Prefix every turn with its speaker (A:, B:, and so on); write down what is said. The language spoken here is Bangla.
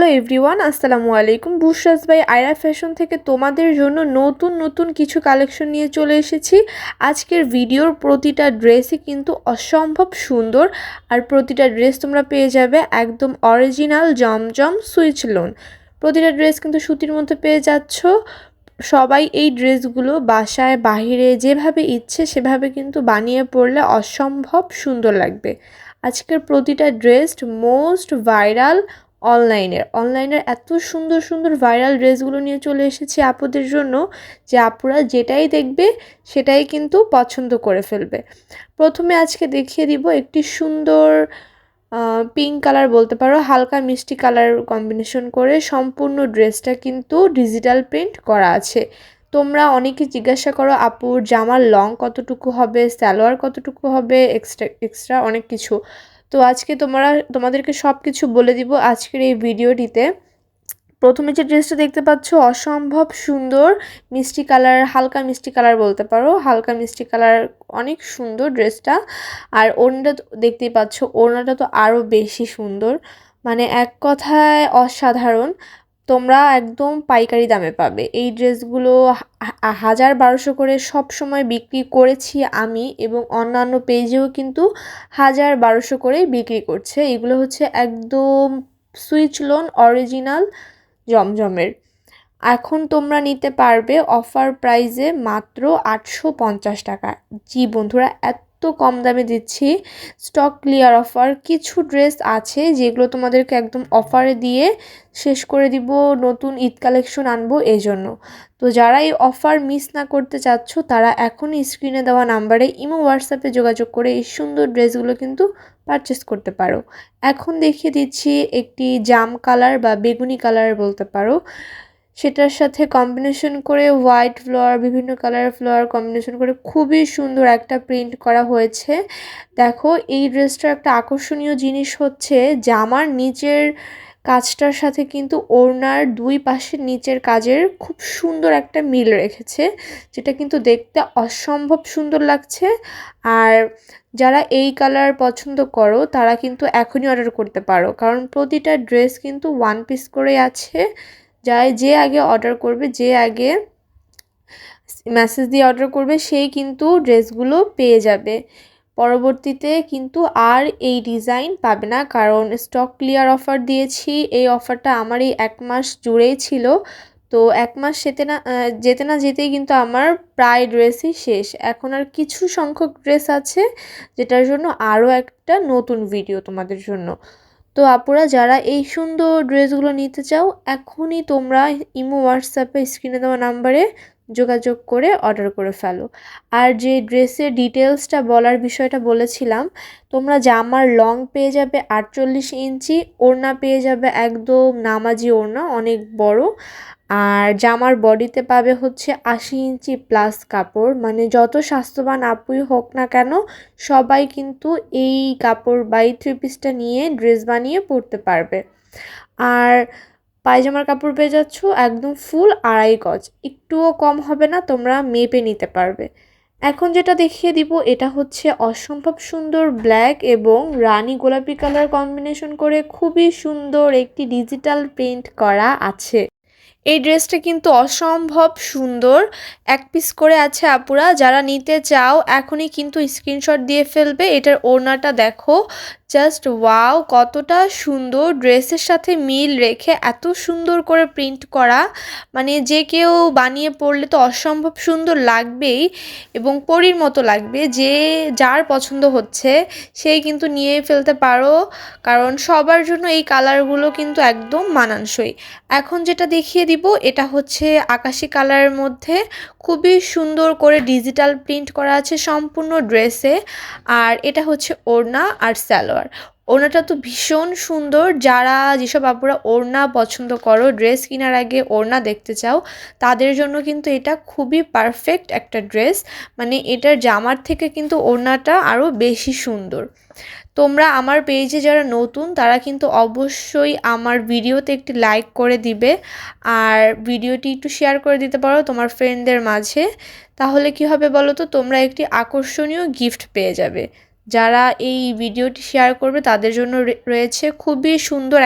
A: হ্যালো এভরিওয়ান, আসসালামু আলাইকুম। বুশরাজ বাই আয়রা ফ্যাশন থেকে তোমাদের জন্য নতুন নতুন কিছু কালেকশন নিয়ে চলে এসেছি। আজকের ভিডিওর প্রতিটা ড্রেসই কিন্তু অসম্ভব সুন্দর, আর প্রতিটা ড্রেস তোমরা পেয়ে যাবে একদম অরিজিনাল জমজম সুইচ লোন। প্রতিটা ড্রেস কিন্তু সুতির মধ্যে পেয়ে যাচ্ছ। সবাই এই ড্রেসগুলো বাসায় বাহিরে যেভাবে ইচ্ছে সেভাবে কিন্তু বানিয়ে পরলে অসম্ভব সুন্দর লাগবে। আজকের প্রতিটা ড্রেস মোস্ট ভাইরাল অনলাইনের এত সুন্দর সুন্দর ভাইরাল ড্রেসগুলো নিয়ে চলে এসেছি আপুদের জন্য, যে আপুরা যেটাই দেখবে সেটাই কিন্তু পছন্দ করে ফেলবে। প্রথমে আজকে দেখিয়ে দিব একটি সুন্দর পিঙ্ক কালার বলতে পারো, হালকা মিষ্টি কালার কম্বিনেশন করে সম্পূর্ণ ড্রেসটা কিন্তু ডিজিটাল প্রিন্ট করা আছে। তোমরা অনেকে জিজ্ঞাসা করো আপুর জামার লং কতটুকু হবে, সালোয়ার কতটুকু হবে, এক্সট্রা অনেক কিছু। তো আজকে তোমাদেরকে সব কিছু বলে দিব আজকের এই ভিডিওটিতে। প্রথমে যে ড্রেসটা দেখতে পাচ্ছ অসম্ভব সুন্দর মিষ্টি কালার, হালকা মিষ্টি কালার বলতে পারো, হালকা মিষ্টি কালার, অনেক সুন্দর ড্রেসটা। আর ওড়নাটা দেখতেই পাচ্ছ, ওড়নাটা তো আরও বেশি সুন্দর, মানে এক কথায় অসাধারণ। তোমরা একদম পাইকারি দামে পাবে এই ড্রেসগুলো। 1000-1200 করে সব সময় বিক্রি করেছি আমি, এবং অন্যান্য পেজেও কিন্তু 1000-1200 করেই বিক্রি করছে। এগুলো হচ্ছে একদম সুইচ লোন অরিজিনাল জমজমের। এখন তোমরা নিতে পারবে অফার প্রাইসে মাত্র 850 টাকা। জি বন্ধুরা, এত কম দামে দিচ্ছি। স্টক ক্লিয়ার অফার, কিছু ড্রেস আছে যেগুলো তোমাদেরকে একদম অফারে দিয়ে শেষ করে দিব, নতুন ঈদ কালেকশন আনবো এজন্য। তো যারা এই অফার মিস না করতে চাচ্ছ তারা এখনই স্ক্রিনে দেওয়া নাম্বারে ইমো হোয়াটসঅ্যাপে যোগাযোগ করে এই সুন্দর ড্রেসগুলো কিন্তু পারচেস করতে পারো। এখন দেখিয়ে দিচ্ছি একটি জাম কালার বা বেগুনি কালার বলতে পারো, সেটার সাথে কম্বিনেশন করে হোয়াইট ফ্লোয়ার, বিভিন্ন কালার ফ্লোয়ার কম্বিনেশন করে খুবই সুন্দর একটা প্রিন্ট করা হয়েছে। দেখো এই ড্রেসটার একটা আকর্ষণীয় জিনিস হচ্ছে জামার নিচের কাজটার সাথে কিন্তু ওড়নার দুই পাশের নিচের কাজের খুব সুন্দর একটা মিল রেখেছে, যেটা কিন্তু দেখতে অসম্ভব সুন্দর লাগছে। আর যারা এই কালার পছন্দ করো তারা কিন্তু এখনই অর্ডার করতে পারো, কারণ প্রতিটা ড্রেস কিন্তু ওয়ান পিস করে আছে। যে আগে অর্ডার করবে, যে আগে মেসেজ দিয়ে অর্ডার করবে সেই কিন্তু ড্রেসগুলো পেয়ে যাবে। পরবর্তীতে কিন্তু আর এই ডিজাইন পাবে না, কারণ স্টক ক্লিয়ার অফার দিয়েছি। এই অফারটা আমার এই 1 মাস জুড়েই ছিল। তো 1 মাস যেতে না যেতেই কিন্তু আমার প্রায় ড্রেসই শেষ। এখন আর কিছু সংখ্যক ড্রেস আছে, যেটার জন্য আরও একটা নতুন ভিডিও তোমাদের জন্য। তো আপুরা যারা এই সুন্দর ড্রেসগুলো নিতে চাও এখনই তোমরা ইমো হোয়াটসঅ্যাপে স্ক্রিনে দেওয়া নাম্বারে যোগাযোগ করে অর্ডার করে ফেলো। আর যে ড্রেসের ডিটেলসটা বলার বিষয়টা বলেছিলাম, তোমরা জামার লং পেয়ে যাবে 48 ইঞ্চি, ওড়না পেয়ে যাবে একদম নামাজি ওড়না, অনেক বড়। আর জামার বডিতে পাবে হচ্ছে 80 ইঞ্চি প্লাস কাপড়, মানে যত স্বাস্থ্যবান আপুই হোক না কেন সবাই কিন্তু এই কাপড় বা এই 3 পিসটা নিয়ে ড্রেস বানিয়ে পরতে পারবে। আর পায়জামার কাপড় পেয়ে যাচ্ছ একদম ফুল 2.5 গজ, একটুও কম হবে না, তোমরা মেপে নিতে পারবে। এখন যেটা দেখিয়ে দিব এটা হচ্ছে অসম্ভব সুন্দর ব্ল্যাক এবং রানী গোলাপি কালার কম্বিনেশন করে খুবই সুন্দর একটি ডিজিটাল প্রিন্ট করা আছে। এই ড্রেসটা কিন্তু অসম্ভব সুন্দর, 1 পিস করে আছে আপুরা। যারা নিতে চাও এখনই কিন্তু স্ক্রিনশট দিয়ে ফেলবে। এটার ওড়নাটা দেখো, জাস্ট ওয়াও, কতটা সুন্দর, ড্রেসের সাথে মিল রেখে এত সুন্দর করে প্রিন্ট করা, মানে যে কেউ বানিয়ে পরলে তো অসম্ভব সুন্দর লাগবেই এবং পরীর মতো লাগবে। যার পছন্দ হচ্ছে সেই কিন্তু নিয়ে ফেলতে পারো, কারণ সবার জন্য এই কালারগুলো কিন্তু একদম মানানসই। এখন যেটা দেখিয়ে দিব এটা হচ্ছে আকাশি কালারের মধ্যে খুবই সুন্দর করে ডিজিটাল প্রিন্ট করা আছে সম্পূর্ণ ড্রেসে। আর এটা হচ্ছে ওড়না আর সালোয়ার। ওড়নাটা তো ভীষণ সুন্দর, যারা যেসব আপুরা ওড়না পছন্দ করো, ড্রেস কেনার আগে ওড়না দেখতে চাও, তাদের জন্য কিন্তু এটা খুবই পারফেক্ট একটা ড্রেস। মানে এটার জামার থেকে কিন্তু ওড়নাটা আরও বেশি সুন্দর। তোমরা আমার পেজে যারা নতুন তারা কিন্তু অবশ্যই আমার ভিডিওতে একটি লাইক করে দিবে, আর ভিডিওটি একটু শেয়ার করে দিতে পারো তোমার ফ্রেন্ডদের মাঝে। তাহলে কি হবে বলো তো, তোমরা একটি আকর্ষণীয় গিফট পেয়ে যাবে। যারা এই ভিডিওটি শেয়ার করবে তাদের জন্য রয়েছে খুবই সুন্দর